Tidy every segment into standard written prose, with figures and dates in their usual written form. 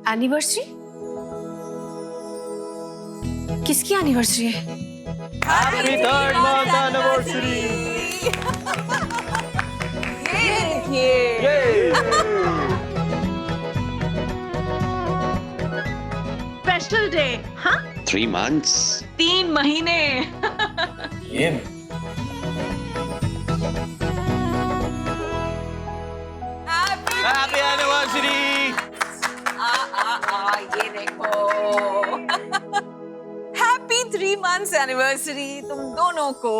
Anniversary? किसकी anniversary है? Happy 3rd month anniversary. Special day. हाँ 3 months 3 महीने। ये हैप्पी एनिवर्सरी। ये देखो हैप्पी 3 मंथ्स एनिवर्सरी तुम दोनों को।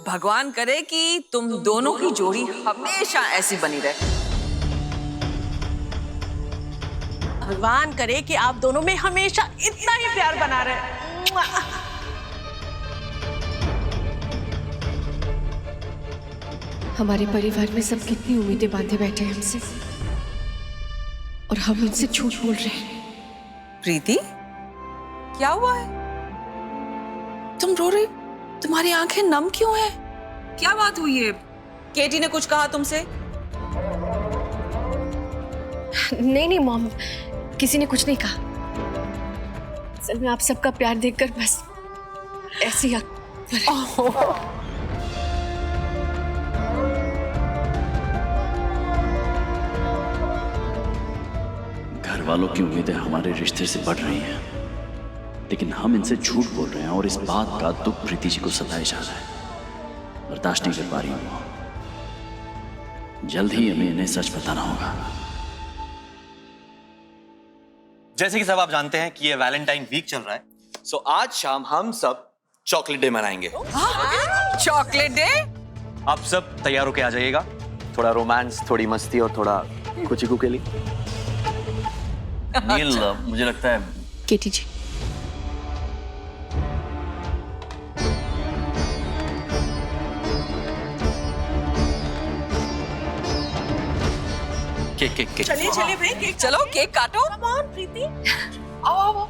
भगवान करे कि तुम दोनों की जोड़ी हमेशा ऐसी बनी रहे। भगवान करे कि आप दोनों में हमेशा इतना ही प्यार बना रहे। हमारे परिवार में सब कितनी उम्मीदें बांधे बैठे हैं हमसे, और हम उनसे झूठ बोल रहे हैं। प्रीति क्या हुआ है? तुम रो रही? तुम्हारी आंखें नम क्यों हैं? क्या बात हुई है? केटी ने कुछ कहा तुमसे? नहीं नहीं मॉम, किसी ने कुछ नहीं कहा। असल में आप सबका प्यार देखकर बस ऐसे ही घर वालों की उम्मीदें हमारे रिश्ते से बढ़ रही हैं, लेकिन हम इनसे झूठ बोल रहे हैं और इस बात का दुख प्रीति जी को सताए जा रहा है। बर्दाश्त नहीं कर पा रही हूँ। जल्द ही हमें इन्हें सच बताना होगा। जैसे कि सब आप जानते हैं कि ये वैलेंटाइन वीक चल रहा है, सो आज शाम हम सब चॉकलेट डे मनाएंगे। Chocolate day? आप सब तैयार होके आ जाइएगा। थोड़ा रोमांस, थोड़ी मस्ती और थोड़ा कुछ के लिए। नील, मुझे लगता है केटी जी। केक। चलिए चलिए भाई, केक चलो केक काटो। कम ऑन प्रीति, आओ आओ।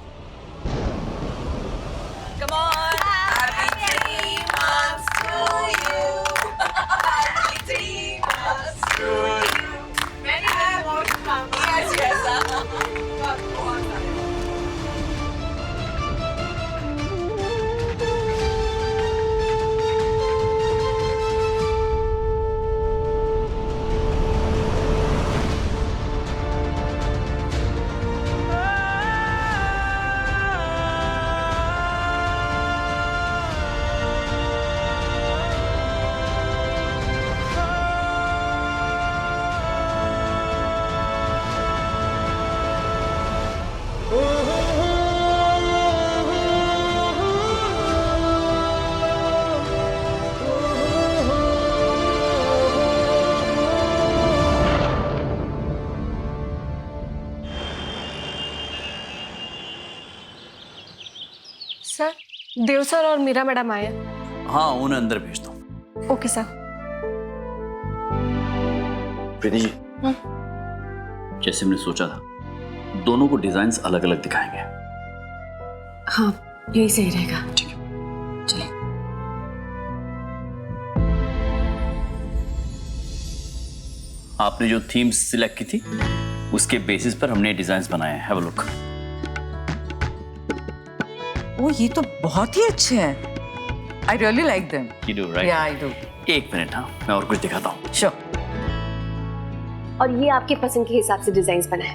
Come on. Happy 3 months to you. Happy 3 months to you. Many more to come. Yes. Sir, Dev sir और मीरा मैडम आए। हाँ, उन्हें अंदर भेज दो। Okay sir. प्रीति जी, जैसे हमने सोचा था, दोनों को डिजाइन्स अलग अलग दिखाएंगे। हाँ, यही सही रहेगा। ठीक है, चलिए। आपने जो थीम्स सिलेक्ट की थी, उसके बेसिस पर हमने डिजाइन्स बनाए हैं। Have a look. ओ ये तो बहुत ही अच्छे हैं। I really like them. You do, right? Yeah, I do. एक मिनट, हाँ, मैं और कुछ दिखाता हूँ। Sure. और ये आपके पसंद के हिसाब से डिजाइन्स बनाए।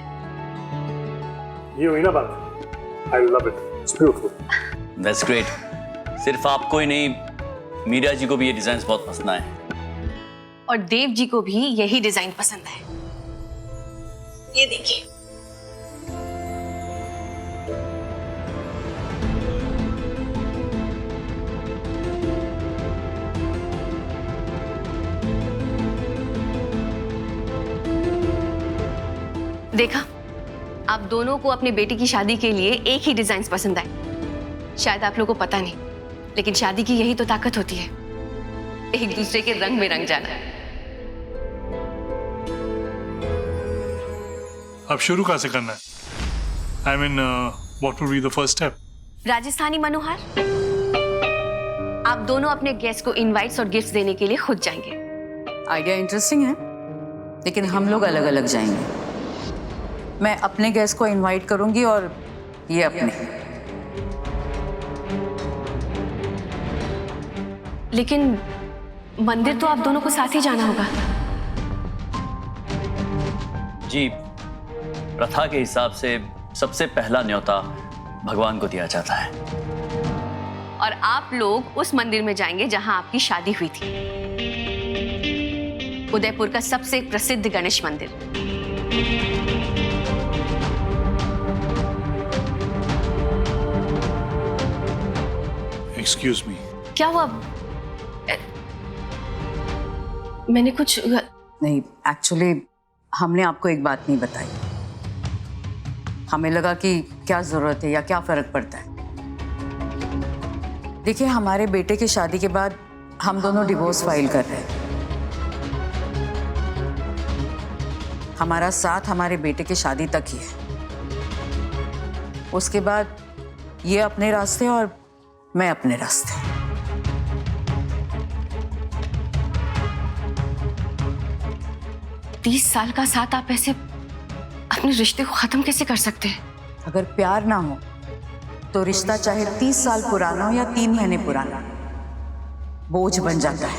ये हुई ना बात। I love it. It's beautiful. That's great. सिर्फ आपको ही नहीं, मीरा जी को भी ये डिजाइन्स बहुत पसंद आए। और देव जी को भी यही डिजाइन पसंद है। ये देखिए। देखा, आप दोनों को अपनी बेटी की शादी के लिए एक ही डिजाइन्स पसंद आए। शायद आप लोगों को पता नहीं, लेकिन शादी की यही तो ताकत होती है, एक दूसरे के रंग में रंग जाना। अब शुरू कहाँ से करना है? I mean, what would be the first step? Rajasthani Manohar, आप दोनों अपने गेस्ट को इनवाइट्स और गिफ्ट्स देने के लिए खुद जाएंगे। आइडिया इंटरेस्टिंग है, लेकिन हम लोग अलग अलग जाएंगे। मैं अपने गेस्ट को इनवाइट करूंगी और ये अपने। लेकिन मंदिर तो आप दोनों को साथ ही जाना होगा। जी, प्रथा के हिसाब से सबसे पहला न्योता भगवान को दिया जाता है। और आप लोग उस मंदिर में जाएंगे जहां आपकी शादी हुई थी, उदयपुर का सबसे प्रसिद्ध गणेश मंदिर। Excuse me. क्या हुआ? मैंने कुछ नहीं, एक्चुअली हमने आपको एक बात नहीं बताई। हमें लगा कि क्या जरूरत है या क्या फर्क पड़ता है। देखिए, हमारे बेटे की शादी के बाद हम दोनों डिवोर्स फाइल कर रहे हैं। हमारा साथ हमारे बेटे की शादी तक ही है। उसके बाद ये अपने रास्ते और मैं अपने रास्ते। 30 साल का साथ आप ऐसे अपने रिश्ते को खत्म कैसे कर सकते हैं? अगर प्यार ना हो तो रिश्ता चाहे 30 साल पुराना हो या 3 महीने पुराना, बोझ बन जाता है।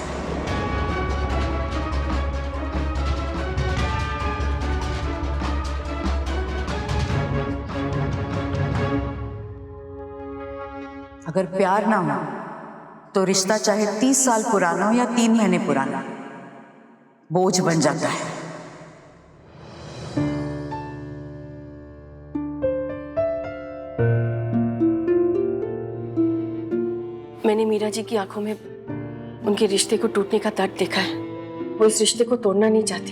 अगर प्यार ना हो तो रिश्ता चाहे 30 साल पुराना हो या 3 महीने पुराना, बोझ बन जाता है। मैंने मीरा जी की आंखों में उनके रिश्ते को टूटने का दर्द देखा है। वो इस रिश्ते को तोड़ना नहीं चाहती।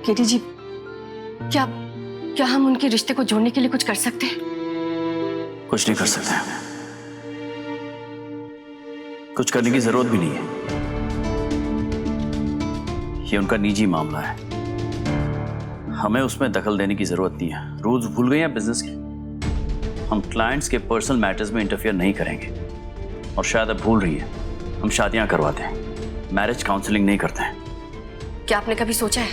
केटी जी, क्या हम उनके रिश्ते को जोड़ने के लिए कुछ कर सकते हैं? कुछ नहीं कर सकते। कुछ करने की जरूरत भी नहीं है। ये उनका निजी मामला है, हमें उसमें दखल देने की जरूरत नहीं है। रूल्स भूल गए हैं बिजनेस के। हम क्लाइंट्स के पर्सनल मैटर्स में इंटरफियर नहीं करेंगे। और शायद अब भूल रही है, हम शादियां करवाते हैं, मैरिज काउंसलिंग नहीं करते हैं। क्या आपने कभी सोचा है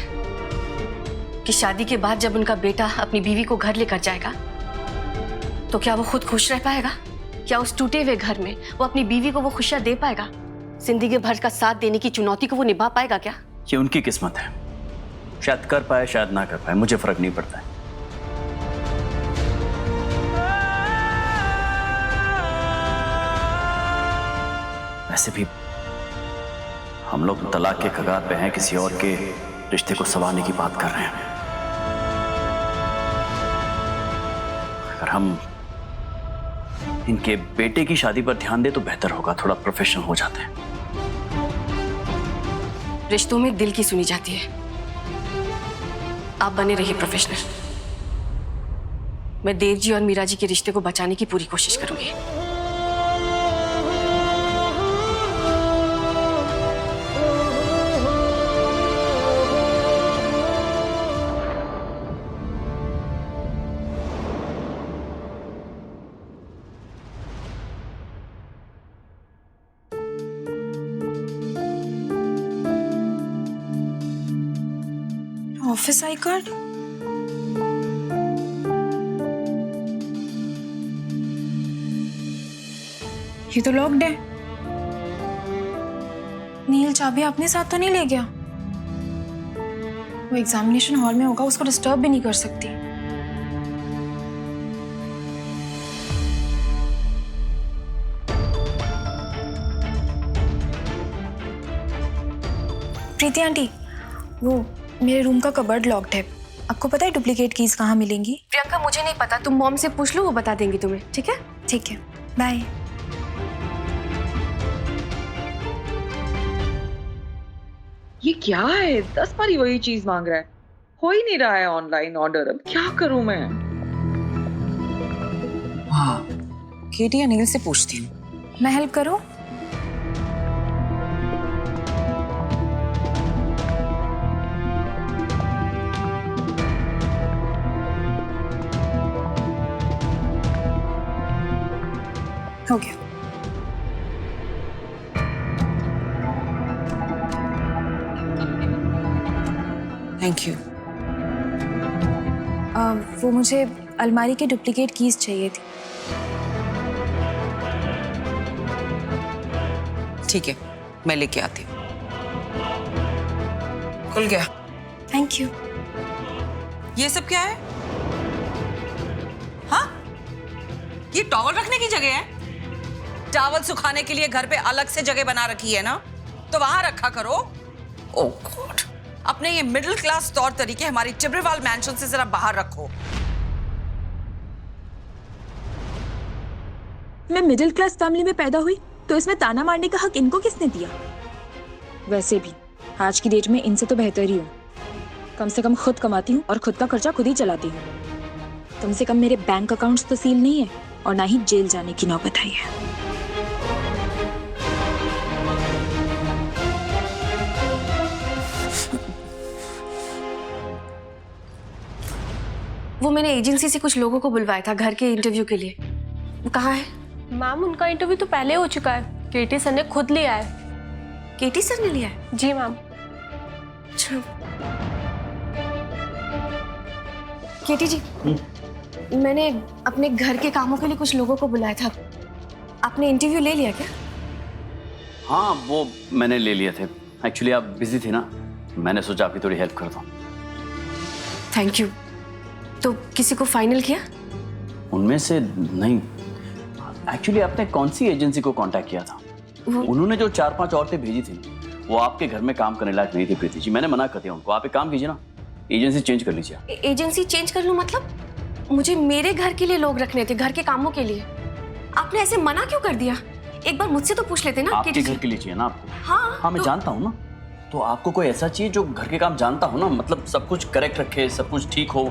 कि शादी के बाद जब उनका बेटा अपनी बीवी को घर लेकर जाएगा तो क्या वो खुद खुश रह पाएगा? क्या उस टूटे हुए घर में वो अपनी बीवी को वो खुशियां दे पाएगा? जिंदगी भर का साथ देने की चुनौती को वो निभा पाएगा क्या? ये उनकी किस्मत है, शायद कर पाए शायद ना कर पाए, मुझे फर्क नहीं पड़ता है। वैसे भी हम लोग तलाक के कगार पे हैं, किसी और के रिश्ते को संवारने की बात कर रहे हैं। अगर हम इनके बेटे की शादी पर ध्यान दे तो बेहतर होगा, थोड़ा प्रोफेशनल हो जाते हैं। रिश्तों में दिल की सुनी जाती है। आप बने रहिए प्रोफेशनल। मैं देव जी और मीरा जी के रिश्ते को बचाने की पूरी कोशिश करूंगी। Office I card? ये तो लॉक्ड है। नील चाबी अपने साथ तो नहीं ले गया? वो एग्जामिनेशन हॉल में होगा, उसको डिस्टर्ब भी नहीं कर सकती। प्रीति आंटी, वो मेरे रूम का कबर्ड लॉक्ड है। आपको पता है डुप्लीकेट कीज कहाँ मिलेंगी? प्रियंका, मुझे नहीं पता, तुम मॉम से पूछ लो, वो बता देंगी तुम्हें। ठीक है? ठीक है, बाय। ये क्या है? 10 बार ही वही चीज मांग रहा है। हो ही नहीं रहा है ऑनलाइन ऑर्डर। अब क्या करूं मैं? हाँ, केटी या नील से पूछती हूँ। मैं हेल्प करूं? हो गया। Thank you. वो मुझे अलमारी की डुप्लीकेट कीज चाहिए थी। ठीक है, मैं लेके आती हूँ। खुल गया। Thank you. ये सब क्या है? हाँ, ये टॉवल रखने की जगह है। टॉवल सुखाने के लिए घर पे अलग से जगह बना रखी है ना, तो वहां रखा करो। ओह गॉड, अपने ये मिडिल क्लास तौर तरीके हमारी टिब्रेवाल मैंशन से जरा बाहर रखो। मैं मिडिल क्लास फैमिली में पैदा हुई तो इसमें ताना मारने का हक इनको किसने दिया? वैसे भी आज की डेट में इनसे तो बेहतर ही हूँ। कम से कम खुद कमाती हूँ और खुद का खर्चा खुद ही चलाती हूँ। कम से कम मेरे बैंक अकाउंट्स तो सील नहीं है और ना ही जेल जाने की नौबत आई है। वो मैंने एजेंसी से कुछ लोगों को बुलवाया था घर के इंटरव्यू के लिए। वो कहाँ है? मैम उनका इंटरव्यू तो पहले हो चुका है, केटी सर ने खुद लिया है। केटी सर ने लिया है? जी मैम। अच्छा केटी जी, मैंने अपने घर के कामों के लिए कुछ लोगों को बुलाया था। आपने इंटरव्यू ले लिया क्या? हाँ, वो मैंने ले लिए थे। एक्चुअली आप बिजी थे ना, मैंने सोचा आपकी थोड़ी हेल्प कर दूं। Thank you. तो किसी को फाइनल किया? उनमें से नहीं। एक्चुअली आपने कौन सी एजेंसी को कांटेक्ट किया था? उन्होंने जो 4-5 औरतें भेजी थी वो आपके घर में काम करने लायक नहीं थी प्रीति जी। मैंने मना कर दिया उनको। आप एक काम कीजिए ना, एजेंसी चेंज कर लीजिए। एजेंसी चेंज कर लूं मतलब? मुझे मेरे घर के लिए लोग रखने थे, घर के कामों के लिए। आपने ऐसे मना क्यों कर दिया? एक बार मुझसे तो पूछ लेते ना। आपके घर के लिए चाहिए ना आपको? हाँ मैं जानता हूँ ना। तो आपको कोई ऐसा चाहिए जो घर के काम जानता हो ना, मतलब सब कुछ करेक्ट रखे, सब कुछ ठीक हो,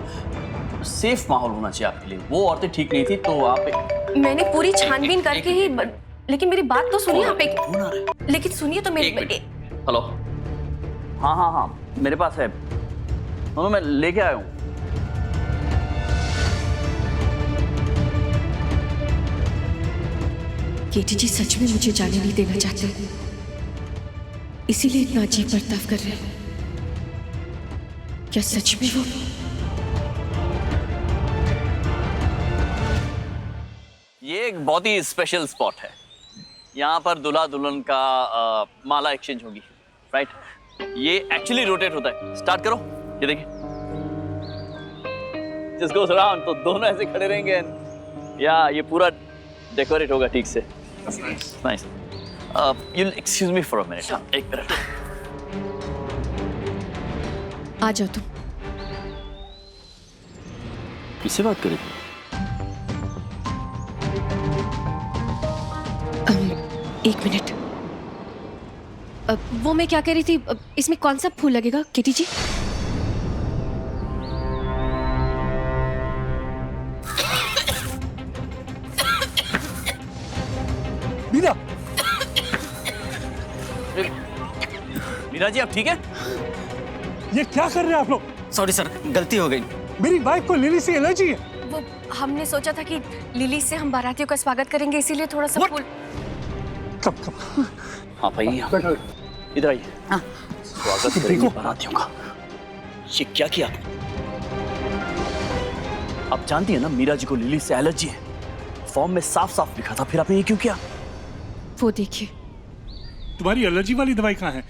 सेफ माहौल होना चाहिए आपके लिए। वो औरतें ठीक नहीं थी तो आप मैंने पूरी छानबीन करके ही, लेकिन मेरी बात तो सुनिए आप एक। लेकिन सुनिए तो मेरी। हेलो, हाँ, मेरे पास है। मैं लेके आया हूँ। केटी जी सच में मुझे जाने नहीं देना चाहते, इसीलिए इतना अजीब बर्ताव कर रहे हैं। क्या सच में वो? ये एक बहुत ही स्पेशल स्पॉट है। यहाँ पर दूल्हा दुल्हन का माला एक्सचेंज होगी, राइट? ये एक्चुअली रोटेट होता है। स्टार्ट करो, ये देखिए, जस्ट गोस अराउंड। तो दोनों ऐसे खड़े रहेंगे या ये पूरा डेकोरेट होगा ठीक से। Nice. you'll excuse me for a minute. एक मिनट। आ जाओ तुम। किससे बात करें? एक मिनट। वो मैं क्या कह रही थी, इसमें कौन सा फूल लगेगा केटी जी? मीरा, मीरा जी आप ठीक है? ये क्या कर रहे हैं आप लोग? सॉरी सर, गलती हो गई। मेरी वाइफ को लिली से एलर्जी है। वो हमने सोचा था कि लिली से हम बारातियों का स्वागत करेंगे, इसीलिए थोड़ा सा फूल। कब हाँ भाई, इधर आइए। हाँ। स्वागत करेंगे बारातियों का। ये क्या किया आपने? आप जानती है ना मीरा जी को लिली से एलर्जी है। फॉर्म में साफ साफ लिखा था, फिर आपने ये क्यों किया? वो देखिए। तुम्हारी एलर्जी वाली दवाई कहाँ है?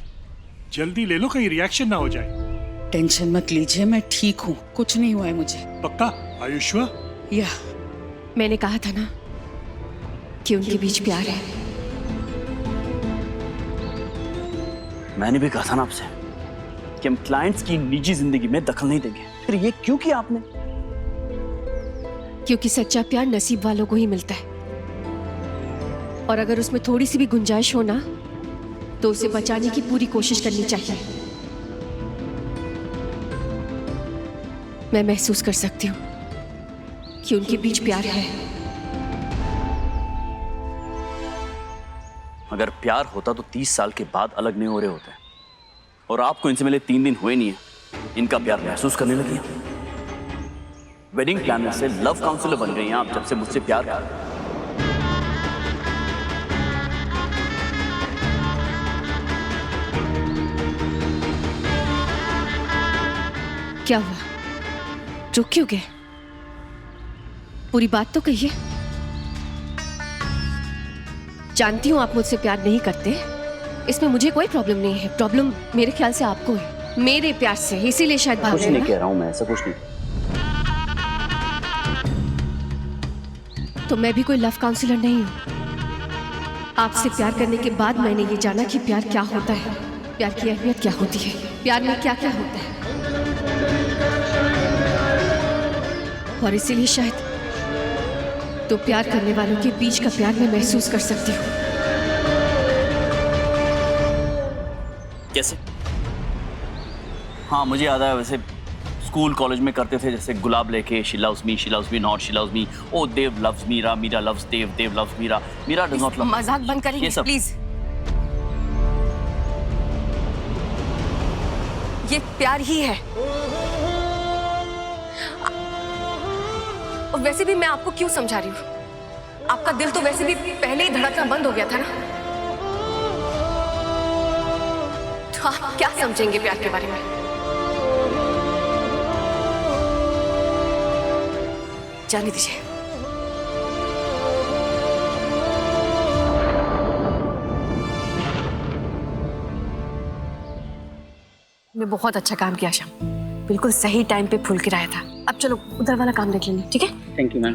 जल्दी ले लो, कहीं रिएक्शन ना हो जाए। टेंशन मत लीजिए, मैं ठीक हूँ, कुछ नहीं हुआ है मुझे। पक्का? Are you sure? या मैंने कहा था ना कि उनके बीच प्यार है। मैंने भी कहा था ना आपसे कि हम क्लाइंट्स की निजी जिंदगी में दखल नहीं देंगे। फिर ये क्यों किया आपने? क्योंकि सच्चा प्यार नसीब वालों को ही मिलता है, और अगर उसमें थोड़ी सी भी गुंजाइश हो ना तो उसे बचाने की पूरी कोशिश करनी चाहिए। मैं महसूस कर सकती हूँ कि उनके बीच प्यार है। अगर प्यार होता तो 30 साल के बाद अलग नहीं हो रहे होते। और आपको इनसे मिले 3 दिन हुए नहीं है, इनका प्यार महसूस करने लगी हैं। वेडिंग प्लानर से लव काउंसलर बन गई हैं आप जब से मुझसे प्यार कर। क्या हुआ? रुक क्यों गए? पूरी बात तो कहिए। जानती हूं आप मुझसे प्यार नहीं करते, इसमें मुझे कोई प्रॉब्लम नहीं है। प्रॉब्लम मेरे ख्याल से आपको है, मेरे प्यार से, इसीलिए शायद भाग कुछ रहे नहीं हैं कह रहा हूं मैं, ऐसा कुछ नहीं। ना? तो मैं भी कोई लव काउंसलर नहीं हूं। आपसे प्यार करने के बाद मैंने ये जाना कि प्यार क्या होता है, प्यार की अहमियत क्या होती है, प्यार में क्या क्या होता है। और इसीलिए शायद तो प्यार करने वालों के बीच का प्यार मैं महसूस कर सकती हूँ। कैसे? हाँ मुझे याद है, वैसे स्कूल कॉलेज में करते थे, जैसे गुलाब लेके she loves me not she loves me, oh Dev loves Meera, Meera loves Dev, Dev loves Meera, Meera does not love. मजाक बंद करिए प्लीज। ये प्यार ही है। और वैसे भी मैं आपको क्यों समझा रही हूँ? आपका दिल तो वैसे भी पहले ही धड़कना बंद हो गया था ना, तो आप क्या समझेंगे प्यार के बारे में? जाने दीजिए। मैं बहुत अच्छा काम किया श्याम, बिल्कुल सही टाइम पे फूल गिराया था। अब चलो उधर वाला काम देख लेंगे, ठीक है? Thank you ma'am.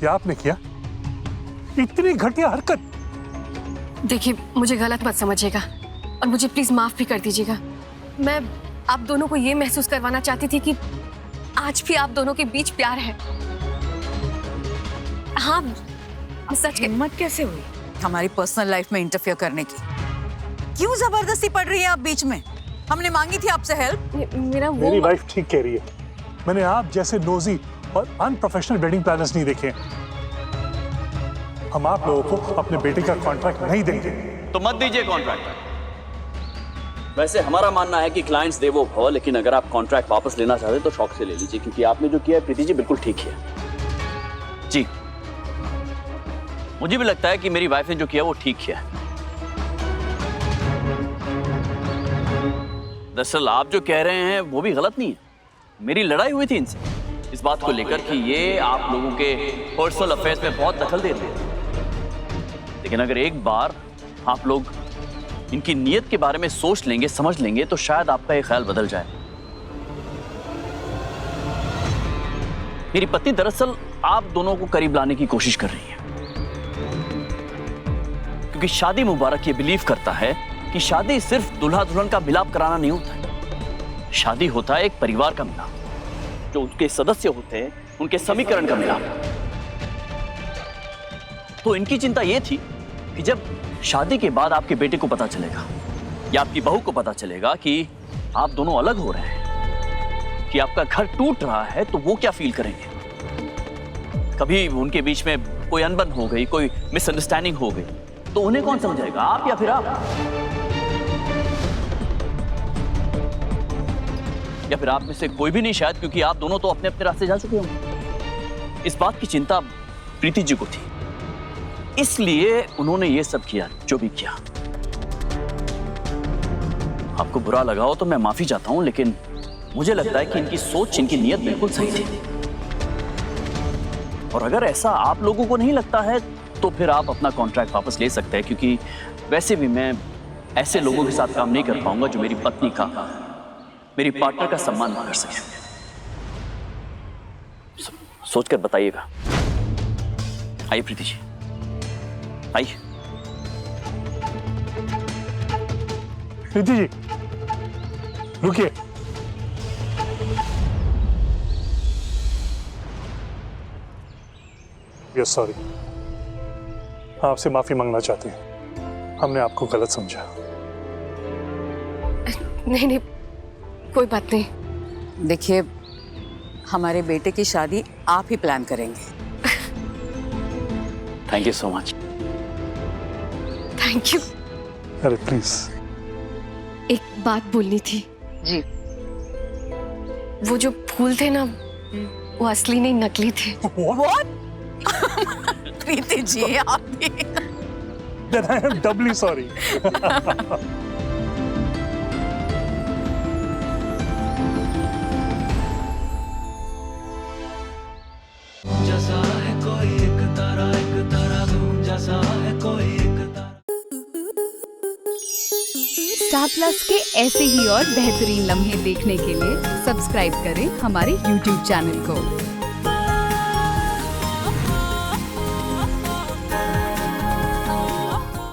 क्या आपने किया? इतनी घटिया हरकत! देखिए मुझे गलत मत समझिएगा और मुझे प्लीज माफ भी कर दीजिएगा। मैं आप दोनों को ये महसूस करवाना चाहती थी कि आज भी आप दोनों के बीच प्यार है। हाँ सच के हिम्मत कैसे हुई हमारी पर्सनल लाइफ में इंटरफेयर करने की? क्यों जबरदस्ती पड़ रही है आप बीच में? हमने मांगी थी आपसे हेल्प। मेरी वाइफ ठीक कह रही है। मैंने आप जैसे नोजी और अनप्रोफेशनल वेडिंग प्लानर्स नहीं देखे। हम आप लोगों को अपने बेटे का कॉन्ट्रैक्ट नहीं देंगे। तो मत दीजिए कॉन्ट्रैक्ट। वैसे हमारा मानना है कि क्लाइंट्स देवो भव, लेकिन अगर आप कॉन्ट्रैक्ट वापस लेना चाहते हैं तो शौक से ले लीजिए, क्योंकि आपने जो किया है प्रीति जी बिल्कुल ठीक है। जी मुझे भी लगता है कि मेरी वाइफ ने जो किया वो ठीक किया। दरअसल आप जो कह रहे हैं वो भी गलत नहीं है। मेरी लड़ाई हुई थी इनसे इस बात को लेकर कि ये आप लोगों के पर्सनल अफेयर्स में बहुत दखल दे रहे हैं। लेकिन अगर एक बार आप लोग इनकी नीयत के बारे में सोच लेंगे, समझ लेंगे, तो शायद आपका ये ख्याल बदल जाए। मेरी पत्नी दरअसल आप दोनों को करीब लाने की कोशिश कर रही है, क्योंकि शादी मुबारक ये बिलीव करता है कि शादी सिर्फ दूल्हा दुल्हन का मिलाप कराना नहीं होता है। शादी होता है एक परिवार का मिलाप, जो उनके सदस्य होते हैं उनके समीकरण का मिलाप। तो इनकी चिंता यह थी कि जब शादी के बाद आपके बेटे को पता चलेगा या आपकी बहू को पता चलेगा कि आप दोनों अलग हो रहे हैं, कि आपका घर टूट रहा है, तो वो क्या फील करेंगे? कभी उनके बीच में कोई अनबन हो गई, कोई मिसअंडरस्टैंडिंग हो गई, तो उन्हें कौन समझाएगा, आप या फिर आप? या फिर आप में से कोई भी नहीं शायद, क्योंकि आप दोनों तो अपने अपने रास्ते जा चुके होंगे। इस बात की चिंता प्रीति जी को थी, इसलिए उन्होंने ये सब किया जो भी किया। आपको बुरा लगा हो तो मैं माफी चाहता हूं, लेकिन मुझे लगता है कि इनकी सोच, इनकी नीयत बिल्कुल सही थी। और अगर ऐसा आप लोगों को नहीं लगता है तो फिर आप अपना कॉन्ट्रैक्ट वापस ले सकते हैं, क्योंकि वैसे भी मैं ऐसे लोगों के साथ काम नहीं कर पाऊंगा जो मेरी पत्नी का, मेरी पार्टनर का सम्मान न कर सके। सोचकर बताइएगा। आइए प्रीति जी, आइए। प्रीति जी रुकिए। यस सॉरी, आपसे माफी मांगना चाहते हैं। हमने आपको गलत समझा। नहीं नहीं, कोई बात नहीं। देखिए, हमारे बेटे की शादी आप ही प्लान करेंगे। Thank you so much. Thank you. अरे प्लीज। एक बात बोलनी थी जी। वो जो फूल थे ना, वो असली नहीं नकली थे। What? प्रीति जी, आप भी then I am doubly sorry. Star plus के ऐसे ही और बेहतरीन लम्हे देखने के लिए सब्सक्राइब करें हमारे YouTube चैनल को।